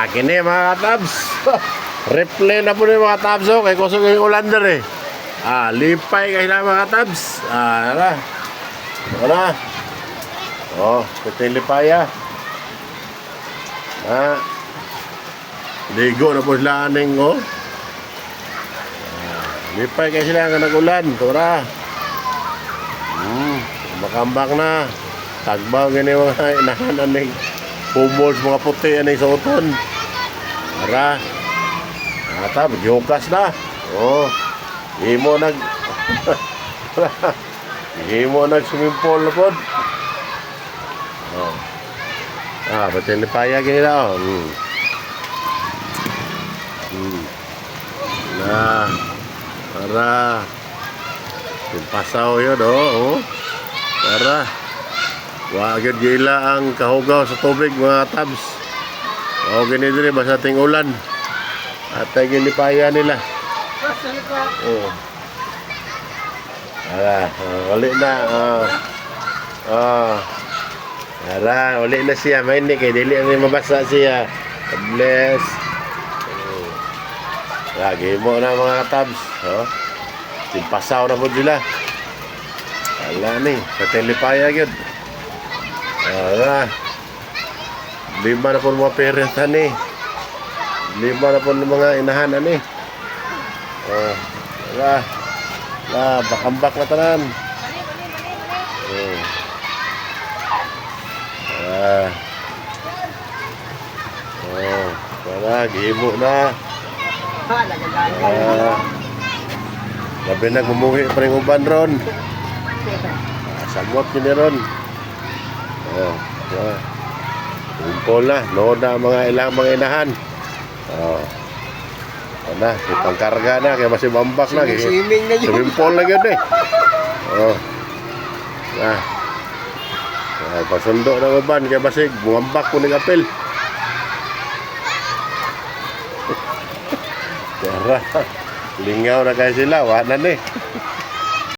Kini mga tabs. Replay na po ni mga tabs. Kay kusog yung ulander eh. Lipay kayo na mga tabs. Wala. Wala. Ito yung lipaya. Ligo na po sila aning lipay kayo sila nga nag-ulan. Tura. Makambak na. Tagbaw gani mga inahan aning pumol mga puti aning suoton. Tara. Ata, magyokas na. Himo nag himo nag swimming pool na pod. Ba't yung lipaya gini na Tara. Pasaw yun Tara. Wagad gila ang kahugaw sa tubig mga tabs. Gini din basta ting ulan. At ay ginipaya nila. Tara, uli na. Tara, uli na siya. Main ni kay dili ang mabasa siya. Bless. Lagi mo na mga tabs. Timpasaw na po sila. Wala ni, sa telipaya yun. Lima na po mga parents ni. Lima na po mga inahan ni. Bakambak na tanan. Gihimo na. Labi nagmumuhi pa rin uban ron. Samot yun ron. Tumpol na. Nood na mga ilang mga inahan. Pangkarga na. Kaya masih mambak na. Swimming na yun. Swimming pool na yun eh. Pasundo na uban. Kaya masih mambak po ng apel. Tara. Lingaw na kayo sila. Wanan eh.